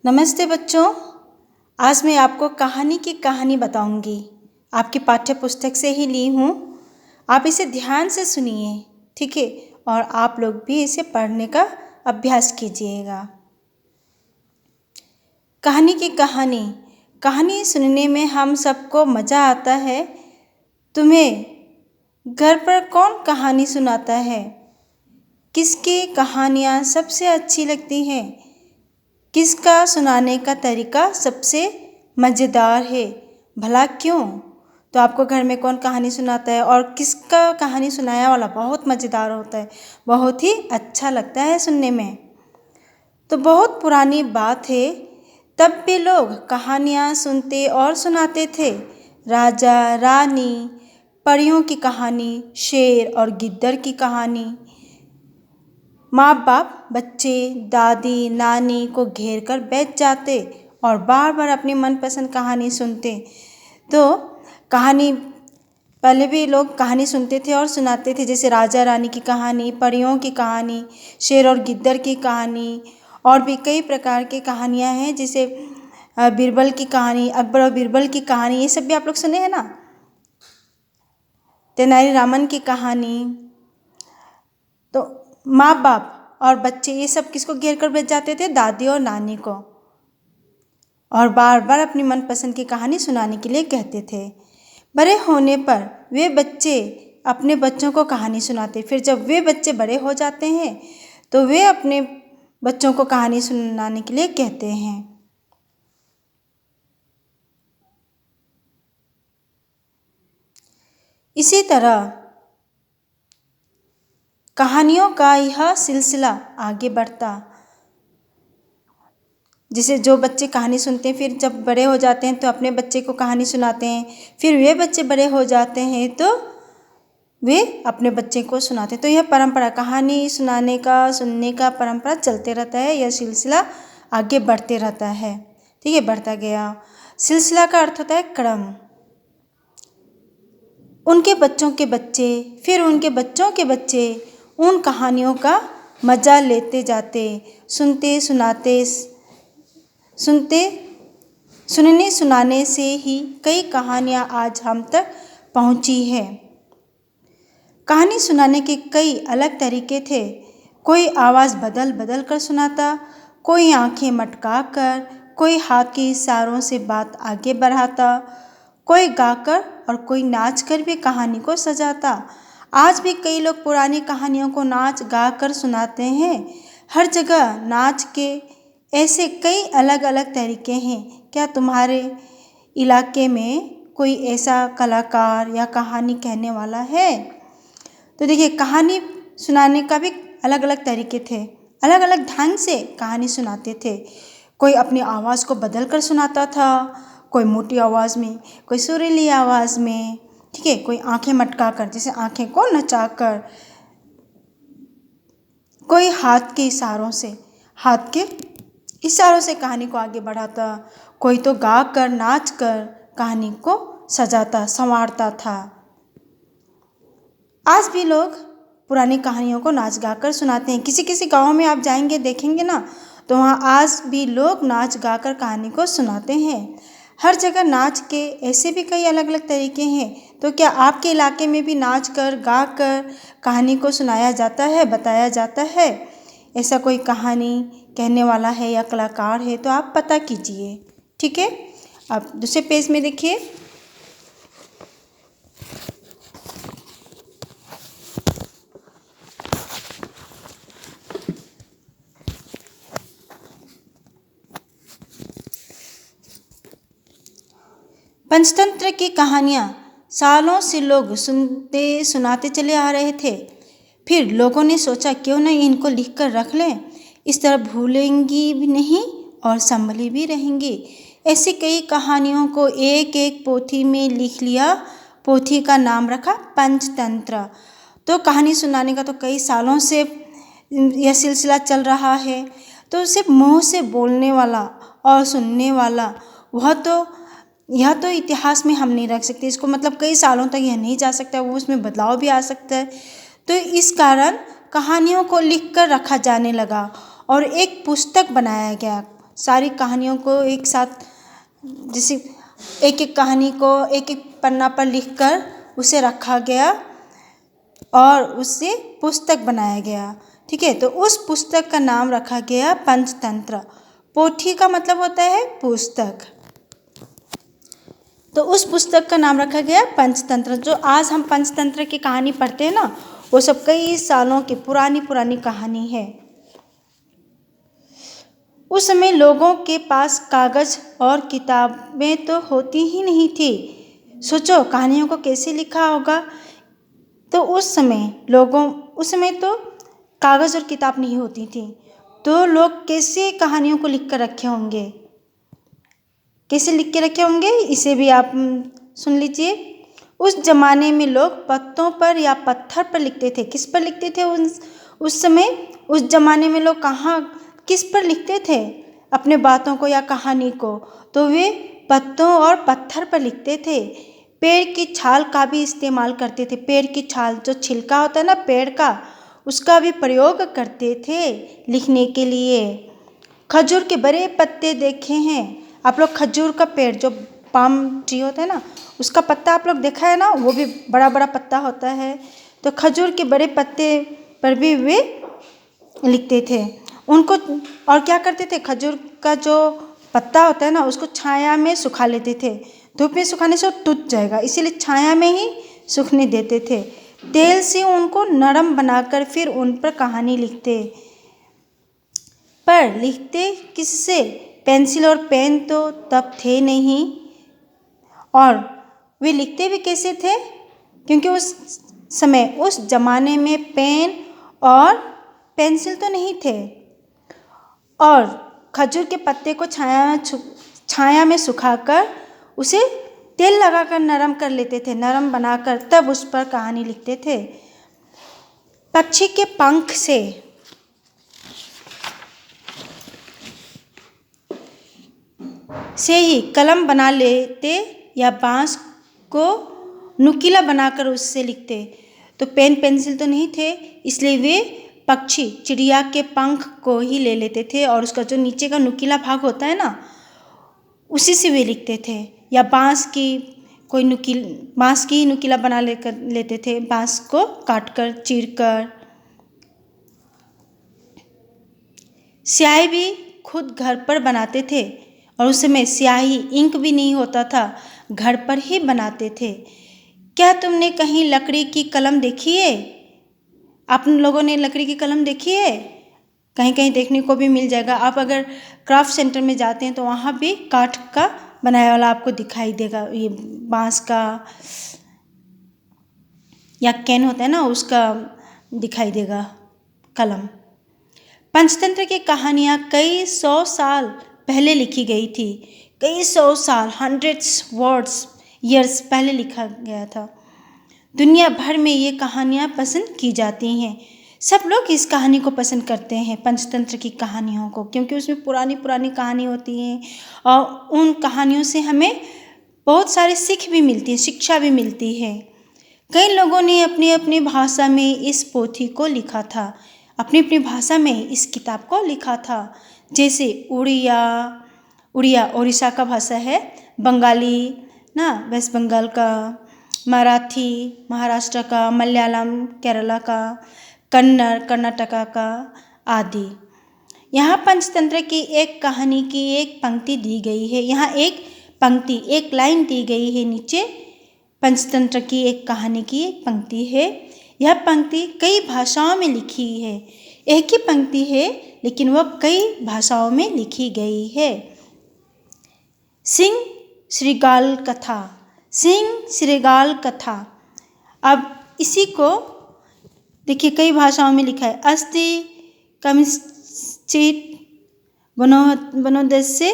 नमस्ते बच्चों। आज मैं आपको कहानी की कहानी बताऊंगी। आपकी पाठ्य पुस्तक से ही ली हूँ। आप इसे ध्यान से सुनिए, ठीक है? और आप लोग भी इसे पढ़ने का अभ्यास कीजिएगा। कहानी की कहानी सुनने में हम सबको मज़ा आता है। तुम्हें घर पर कौन कहानी सुनाता है? किसकी कहानियाँ सबसे अच्छी लगती हैं? किसका सुनाने का तरीका सबसे मज़ेदार है? भला क्यों? तो आपको घर में कौन कहानी सुनाता है और किसका कहानी सुनाया वाला बहुत मज़ेदार होता है, बहुत ही अच्छा लगता है सुनने में। तो बहुत पुरानी बात है, तब भी लोग कहानियाँ सुनते और सुनाते थे। राजा रानी, परियों की कहानी, शेर और गिद्दर की कहानी। माँ बाप बच्चे दादी नानी को घेर कर बैठ जाते और बार बार अपनी मनपसंद कहानी सुनते। तो कहानी पहले भी लोग कहानी सुनते थे और सुनाते थे, जैसे राजा रानी की कहानी, परियों की कहानी, शेर और गिद्दर की कहानी, और भी कई प्रकार की कहानियाँ हैं, जैसे बीरबल की कहानी, अकबर और बीरबल की कहानी। ये सब भी आप लोग सुने हैं ना? तेनाली रामन की कहानी। तो माँ बाप और बच्चे ये सब किसको घेर कर बैठ जाते थे? दादी और नानी को, और बार बार अपनी मनपसंद की कहानी सुनाने के लिए कहते थे। बड़े होने पर वे बच्चे अपने बच्चों को कहानी सुनाते। फिर जब वे बच्चे बड़े हो जाते हैं तो वे अपने बच्चों को कहानी सुनाने के लिए कहते हैं। इसी तरह कहानियों का यह सिलसिला आगे बढ़ता। जैसे जो बच्चे कहानी सुनते हैं, फिर जब बड़े हो जाते हैं तो अपने बच्चे को कहानी सुनाते हैं। फिर वे बच्चे बड़े हो जाते हैं तो वे अपने बच्चे को सुनाते हैं। तो यह परंपरा, कहानी सुनाने का, सुनने का परंपरा चलते रहता है। यह सिलसिला आगे बढ़ते रहता है, ठीक है? बढ़ता गया। सिलसिला का अर्थ होता है क्रम। उनके बच्चों के बच्चे, फिर उनके बच्चों के बच्चे उन कहानियों का मज़ा लेते जाते, सुनते सुनने सुनाने से ही कई कहानियाँ आज हम तक पहुँची है। कहानी सुनाने के कई अलग तरीके थे। कोई आवाज़ बदल बदल कर सुनाता, कोई आंखें मटका कर, कोई हाथ के इशारों से बात आगे बढ़ाता, कोई गाकर और कोई नाच कर भी कहानी को सजाता। आज भी कई लोग पुरानी कहानियों को नाच गा कर सुनाते हैं। हर जगह नाच के ऐसे कई अलग अलग तरीके हैं। क्या तुम्हारे इलाके में कोई ऐसा कलाकार या कहानी कहने वाला है? तो देखिए, कहानी सुनाने का भी अलग अलग तरीके थे, अलग अलग ढंग से कहानी सुनाते थे। कोई अपनी आवाज़ को बदल कर सुनाता था, कोई मोटी आवाज़ में, कोई सुरीली आवाज़ में, ठीक है? कोई आंखें मटका कर, जैसे आंखें को नचा कर, कोई हाथ के इशारों से कहानी को आगे बढ़ाता, कोई तो गा कर नाच कर कहानी को सजाता संवारता था। आज भी लोग पुरानी कहानियों को नाच गा कर सुनाते हैं। किसी किसी गाँव में आप जाएंगे, देखेंगे ना, तो वहाँ आज भी लोग नाच गा कर कहानी को सुनाते हैं। हर जगह नाच के ऐसे भी कई अलग अलग तरीके हैं। तो क्या आपके इलाके में भी नाच कर गा कर कहानी को सुनाया जाता है, बताया जाता है? ऐसा कोई कहानी कहने वाला है या कलाकार है तो आप पता कीजिए, ठीक है? अब दूसरे पेज में देखिए। पंचतंत्र की कहानियाँ सालों से लोग सुनते सुनाते चले आ रहे थे। फिर लोगों ने सोचा क्यों नहीं इनको लिख कर रख लें, इस तरह भूलेंगी भी नहीं और संभली भी रहेंगी। ऐसी कई कहानियों को एक एक पोथी में लिख लिया। पोथी का नाम रखा पंचतंत्र। तो कहानी सुनाने का तो कई सालों से यह सिलसिला चल रहा है। तो सिर्फ मुँह से बोलने वाला और सुनने वाला, यह तो इतिहास में हम नहीं रख सकते इसको, मतलब कई सालों तक यह नहीं जा सकता, वो उसमें बदलाव भी आ सकता है। तो इस कारण कहानियों को लिख कर रखा जाने लगा और एक पुस्तक बनाया गया। सारी कहानियों को एक साथ, जैसे एक एक कहानी को एक एक पन्ना पर लिखकर उसे रखा गया और उससे पुस्तक बनाया गया। ठीक है, तो उस पुस्तक का नाम रखा गया पंचतंत्र। पोथी का मतलब होता है पुस्तक, तो उस पुस्तक का नाम रखा गया पंचतंत्र। जो आज हम पंचतंत्र की कहानी पढ़ते हैं ना, वो सब कई सालों की पुरानी कहानी है। उस समय लोगों के पास कागज और किताबें तो होती ही नहीं थी। सोचो कहानियों को कैसे लिखा होगा। तो उस समय तो कागज और किताब नहीं होती थी, तो लोग कैसे कहानियों को लिख कर रखे होंगे, कैसे लिख के रखे होंगे, इसे भी आप सुन लीजिए। उस जमाने में लोग पत्तों पर या पत्थर पर लिखते थे। किस पर लिखते थे उस समय, उस जमाने में लोग कहाँ किस पर लिखते थे अपने बातों को या कहानी को, तो वे पत्तों और पत्थर पर लिखते थे। पेड़ की छाल का भी इस्तेमाल करते थे। पेड़ की छाल, जो छिलका होता है ना पेड़ का, उसका भी प्रयोग करते थे लिखने के लिए। खजूर के बड़े पत्ते देखे हैं आप लोग। खजूर का पेड़, जो पाम ट्री होता है ना, उसका पत्ता आप लोग देखा है ना, वो भी बड़ा बड़ा पत्ता होता है। तो खजूर के बड़े पत्ते पर भी वे लिखते थे उनको। और क्या करते थे, खजूर का जो पत्ता होता है ना, उसको छाया में सुखा लेते थे। धूप में सुखाने से वो टूट जाएगा, इसीलिए छाया में ही सूखने देते थे। तेल से उनको नरम बनाकर फिर उन पर कहानी लिखते। पर लिखते किससे? पेंसिल और पेन तो तब थे नहीं। और वे लिखते भी कैसे थे? क्योंकि उस समय, उस जमाने में पेन और पेंसिल तो नहीं थे। और खजूर के पत्ते को छाया में सुखाकर उसे तेल लगाकर नरम कर लेते थे, नरम बनाकर तब उस पर कहानी लिखते थे। पक्षी के पंख से ही कलम बना लेते या बांस को नुकीला बनाकर उससे लिखते। तो पेन पेंसिल तो नहीं थे, इसलिए वे पक्षी, चिड़िया के पंख को ही ले लेते थे और उसका जो नीचे का नुकीला भाग होता है ना, उसी से वे लिखते थे। या बांस की नुकीला बना लेते थे, बांस को काटकर, चीरकर। स्याही भी खुद घर पर बनाते थे, और उस समय स्याही, इंक भी नहीं होता था, घर पर ही बनाते थे। क्या तुमने कहीं लकड़ी की कलम देखी है? आप लोगों ने लकड़ी की कलम देखी है? कहीं कहीं देखने को भी मिल जाएगा। आप अगर क्राफ्ट सेंटर में जाते हैं तो वहाँ भी काठ का बनाया वाला आपको दिखाई देगा। ये बांस का या कैन होता है ना, उसका दिखाई देगा कलम। पंचतंत्र की कहानियाँ कई 100 साल पहले लिखी गई थी। कई 100 साल, ईयर्स पहले लिखा गया था। दुनिया भर में ये कहानियाँ पसंद की जाती हैं। सब लोग इस कहानी को पसंद करते हैं, पंचतंत्र की कहानियों को, क्योंकि उसमें पुरानी कहानी होती हैं और उन कहानियों से हमें बहुत सारी सीख भी मिलती है, शिक्षा भी मिलती है। कई लोगों ने अपनी अपनी भाषा में इस पोथी को लिखा था, अपनी अपनी भाषा में इस किताब को लिखा था। जैसे उड़िया उड़ीसा का भाषा है, बंगाली ना वेस्ट बंगाल का, मराठी महाराष्ट्र का, मलयालम केरला का, कन्नड़ कर्नाटका का आदि। यहाँ पंचतंत्र की एक कहानी की एक पंक्ति दी गई है। यहाँ एक लाइन दी गई है नीचे। पंचतंत्र की एक कहानी की एक पंक्ति है। यह पंक्ति कई भाषाओं में लिखी है। एक ही पंक्ति है लेकिन वह कई भाषाओं में लिखी गई है। सिंह श्रीगाल कथा। अब इसी को देखिए, कई भाषाओं में लिखा है। अस्ति कमिश्चित वनोदस्य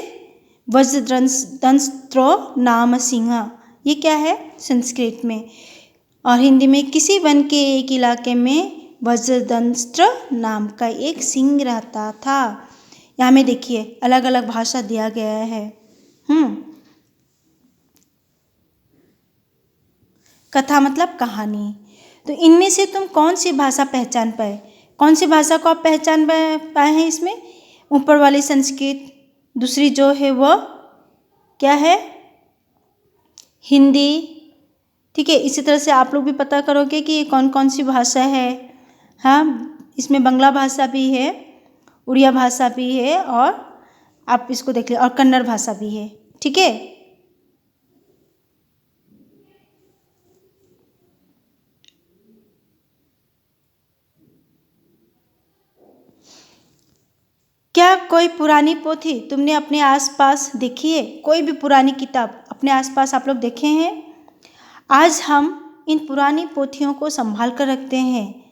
वज्रदंष्ट्रो नाम सिंह। ये क्या है? संस्कृत में। और हिंदी में, किसी वन के एक इलाके में वज्रदंष्ट्र नाम का एक सिंह रहता था। यहाँ में देखिए अलग अलग भाषा दिया गया है। कथा मतलब कहानी। तो इनमें से तुम कौन सी भाषा पहचान पाए? कौन सी भाषा को आप पहचान पाए हैं इसमें? ऊपर वाली संस्कृत, दूसरी जो है वो क्या है, हिंदी। ठीक है, इसी तरह से आप लोग भी पता करोगे कि ये कौन कौन सी भाषा है। हाँ, इसमें बंगला भाषा भी है, उड़िया भाषा भी है, और आप इसको देख लें, और कन्नड़ भाषा भी है। ठीक है, क्या कोई पुरानी पोथी तुमने अपने आसपास देखी है? कोई भी पुरानी किताब अपने आसपास आप लोग देखे हैं? आज हम इन पुरानी पोथियों को संभाल कर रखते हैं।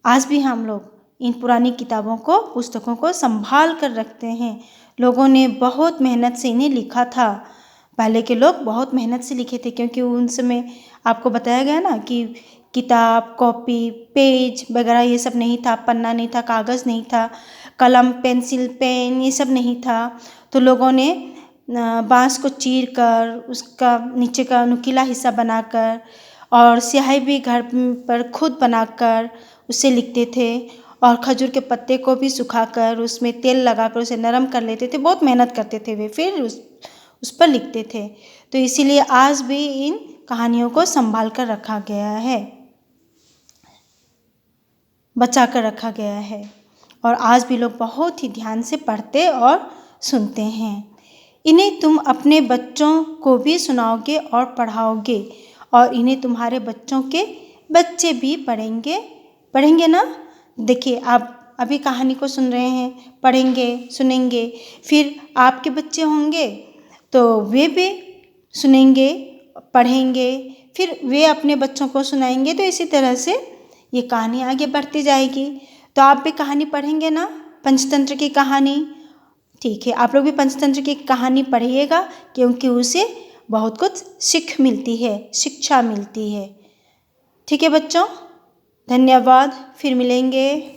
आज भी हम लोग इन पुरानी किताबों को, पुस्तकों को संभाल कर रखते हैं। लोगों ने बहुत मेहनत से इन्हें लिखा था। पहले के लोग बहुत मेहनत से लिखे थे, क्योंकि उन समय आपको बताया गया ना कि किताब, कॉपी, पेज वगैरह ये सब नहीं था, पन्ना नहीं था, कागज़ नहीं था, कलम, पेंसिल, पेन ये सब नहीं था। तो लोगों ने बाँस को चीर कर उसका नीचे का नुकीला हिस्सा बनाकर, और स्याही भी घर पर खुद बनाकर उससे लिखते थे, और खजूर के पत्ते को भी सुखाकर उसमें तेल लगाकर उसे नरम कर लेते थे। बहुत मेहनत करते थे वे, फिर उस पर लिखते थे। तो इसीलिए आज भी इन कहानियों को संभाल कर रखा गया है, बचा कर रखा गया है, और आज भी लोग बहुत ही ध्यान से पढ़ते और सुनते हैं। इन्हें तुम अपने बच्चों को भी सुनाओगे और पढ़ाओगे, और इन्हें तुम्हारे बच्चों के बच्चे भी पढ़ेंगे ना। देखिए, आप अभी कहानी को सुन रहे हैं, पढ़ेंगे, सुनेंगे, फिर आपके बच्चे होंगे तो वे भी सुनेंगे, पढ़ेंगे, फिर वे अपने बच्चों को सुनाएंगे। तो इसी तरह से ये कहानी आगे बढ़ती जाएगी। तो आप भी कहानी पढ़ेंगे ना, पंचतंत्र की कहानी। ठीक है, आप लोग भी पंचतंत्र की कहानी पढ़िएगा, क्योंकि उसे बहुत कुछ सीख मिलती है, शिक्षा मिलती है। ठीक है बच्चों, धन्यवाद, फिर मिलेंगे।